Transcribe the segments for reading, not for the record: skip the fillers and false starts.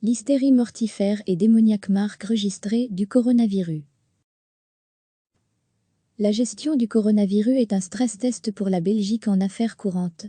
L'hystérie mortifère et démoniaque marque registrée du coronavirus. La gestion du coronavirus est un stress test pour la Belgique en affaires courantes.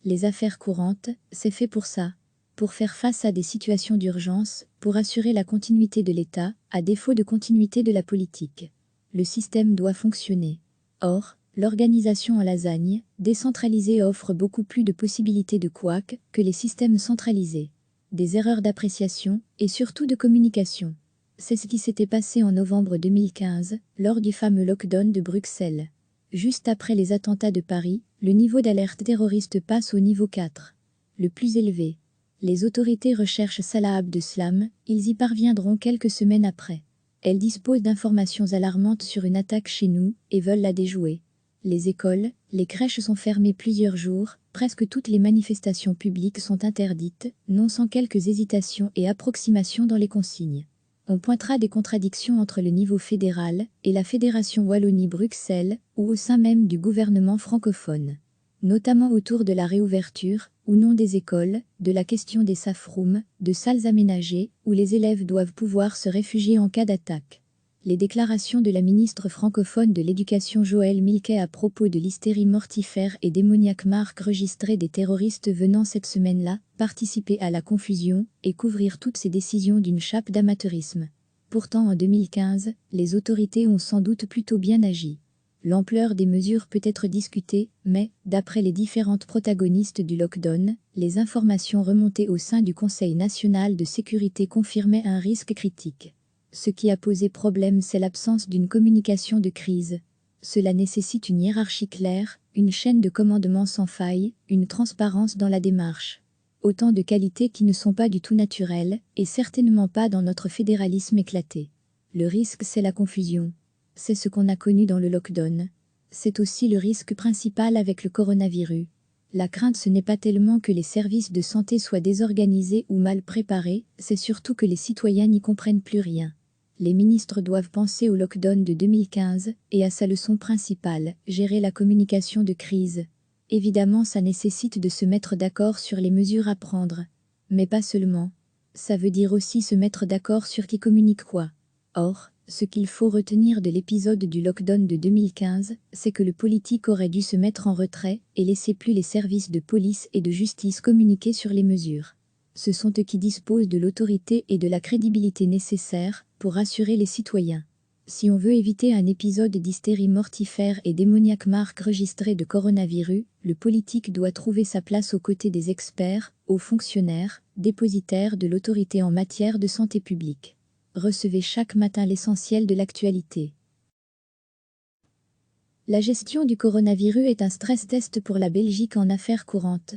Les affaires courantes, c'est fait pour ça. Pour faire face à des situations d'urgence, pour assurer la continuité de l'État, à défaut de continuité de la politique. Le système doit fonctionner. Or, l'organisation en lasagne, décentralisée offre beaucoup plus de possibilités de couac que les systèmes centralisés. Des erreurs d'appréciation et surtout de communication. C'est ce qui s'était passé en novembre 2015, lors du fameux lockdown de Bruxelles. Juste après les attentats de Paris, le niveau d'alerte terroriste passe au niveau 4. Le plus élevé. Les autorités recherchent Salah Abdeslam, ils y parviendront quelques semaines après. Elles disposent d'informations alarmantes sur une attaque chez nous et veulent la déjouer. Les écoles, les crèches sont fermées plusieurs jours, presque toutes les manifestations publiques sont interdites, non sans quelques hésitations et approximations dans les consignes. On pointera des contradictions entre le niveau fédéral et la Fédération Wallonie-Bruxelles ou au sein même du gouvernement francophone. Notamment autour de la réouverture ou non des écoles, de la question des safe rooms, de salles aménagées où les élèves doivent pouvoir se réfugier en cas d'attaque. Les déclarations de la ministre francophone de l'Éducation Joëlle Milquet à propos de l'hystérie mortifère et démoniaque marque registrée des terroristes venant cette semaine-là participer à la confusion et couvrir toutes ces décisions d'une chape d'amateurisme. Pourtant en 2015, les autorités ont sans doute plutôt bien agi. L'ampleur des mesures peut être discutée, mais, d'après les différentes protagonistes du lockdown, les informations remontées au sein du Conseil national de sécurité confirmaient un risque critique. Ce qui a posé problème, c'est l'absence d'une communication de crise. Cela nécessite une hiérarchie claire, une chaîne de commandement sans faille, une transparence dans la démarche. Autant de qualités qui ne sont pas du tout naturelles, et certainement pas dans notre fédéralisme éclaté. Le risque, c'est la confusion. C'est ce qu'on a connu dans le lockdown. C'est aussi le risque principal avec le coronavirus. La crainte, ce n'est pas tellement que les services de santé soient désorganisés ou mal préparés, c'est surtout que les citoyens n'y comprennent plus rien. Les ministres doivent penser au lockdown de 2015 et à sa leçon principale, gérer la communication de crise. Évidemment, ça nécessite de se mettre d'accord sur les mesures à prendre. Mais pas seulement. Ça veut dire aussi se mettre d'accord sur qui communique quoi. Or, ce qu'il faut retenir de l'épisode du lockdown de 2015, c'est que le politique aurait dû se mettre en retrait et laisser plus les services de police et de justice communiquer sur les mesures. Ce sont eux qui disposent de l'autorité et de la crédibilité nécessaires pour rassurer les citoyens. Si on veut éviter un épisode d'hystérie mortifère et démoniaque marque registrée de coronavirus, le politique doit trouver sa place aux côtés des experts, aux fonctionnaires, dépositaires de l'autorité en matière de santé publique. Recevez chaque matin l'essentiel de l'actualité. La gestion du coronavirus est un stress test pour la Belgique en affaires courantes.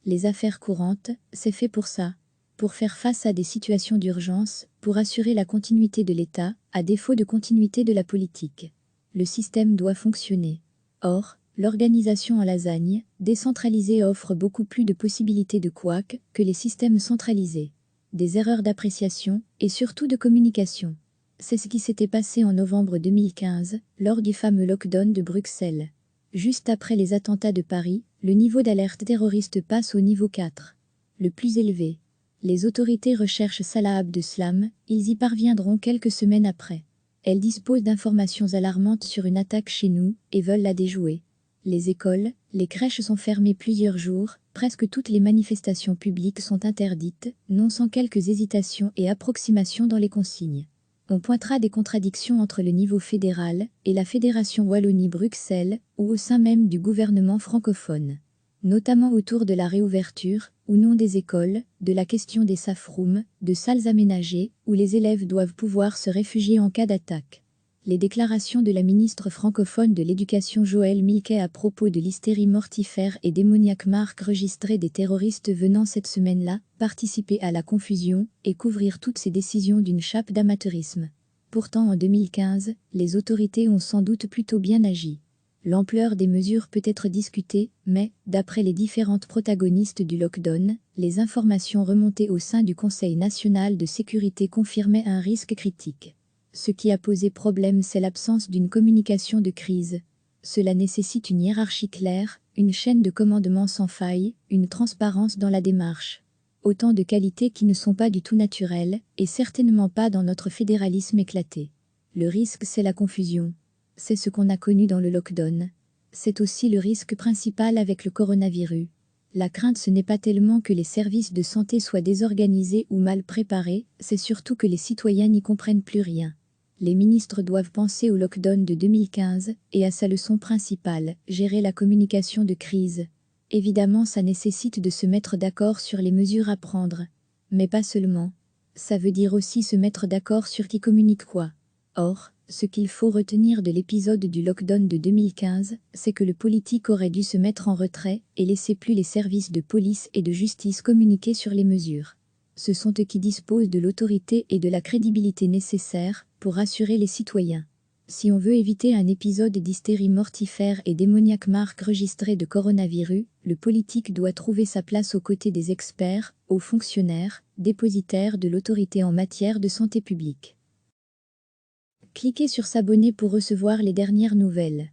Les affaires courantes, c'est fait pour ça. Pour faire face à des situations d'urgence, pour assurer la continuité de l'État, à défaut de continuité de la politique. Le système doit fonctionner. Or, l'organisation en lasagne, décentralisée offre beaucoup plus de possibilités de couac que les systèmes centralisés. Des erreurs d'appréciation et surtout de communication. C'est ce qui s'était passé en novembre 2015, lors du fameux lockdown de Bruxelles. Juste après les attentats de Paris, le niveau d'alerte terroriste passe au niveau 4. Le plus élevé. Les autorités recherchent Salah Abdeslam, ils y parviendront quelques semaines après. Elles disposent d'informations alarmantes sur une attaque chez nous et veulent la déjouer. Les écoles, les crèches sont fermées plusieurs jours, presque toutes les manifestations publiques sont interdites, non sans quelques hésitations et approximations dans les consignes. On pointera des contradictions entre le niveau fédéral et la Fédération Wallonie-Bruxelles ou au sein même du gouvernement francophone. Notamment autour de la réouverture ou non des écoles, de la question des safe rooms, de salles aménagées où les élèves doivent pouvoir se réfugier en cas d'attaque. Les déclarations de la ministre francophone de l'Éducation Joëlle Milquet à propos de l'hystérie mortifère et démoniaque marque registrée des terroristes venant cette semaine-là participer à la confusion et couvrir toutes ces décisions d'une chape d'amateurisme. Pourtant en 2015, les autorités ont sans doute plutôt bien agi. L'ampleur des mesures peut être discutée, mais, d'après les différentes protagonistes du lockdown, les informations remontées au sein du Conseil national de sécurité confirmaient un risque critique. Ce qui a posé problème, c'est l'absence d'une communication de crise. Cela nécessite une hiérarchie claire, une chaîne de commandement sans faille, une transparence dans la démarche. Autant de qualités qui ne sont pas du tout naturelles, et certainement pas dans notre fédéralisme éclaté. Le risque, c'est la confusion. C'est ce qu'on a connu dans le lockdown. C'est aussi le risque principal avec le coronavirus. La crainte, ce n'est pas tellement que les services de santé soient désorganisés ou mal préparés, c'est surtout que les citoyens n'y comprennent plus rien. Les ministres doivent penser au lockdown de 2015 et à sa leçon principale, gérer la communication de crise. Évidemment, ça nécessite de se mettre d'accord sur les mesures à prendre. Mais pas seulement. Ça veut dire aussi se mettre d'accord sur qui communique quoi. Or, ce qu'il faut retenir de l'épisode du lockdown de 2015, c'est que le politique aurait dû se mettre en retrait et laisser plus les services de police et de justice communiquer sur les mesures. Ce sont eux qui disposent de l'autorité et de la crédibilité nécessaires pour rassurer les citoyens. Si on veut éviter un épisode d'hystérie mortifère et démoniaque marque registrée de coronavirus, le politique doit trouver sa place aux côtés des experts, aux fonctionnaires, dépositaires de l'autorité en matière de santé publique. Cliquez sur s'abonner pour recevoir les dernières nouvelles.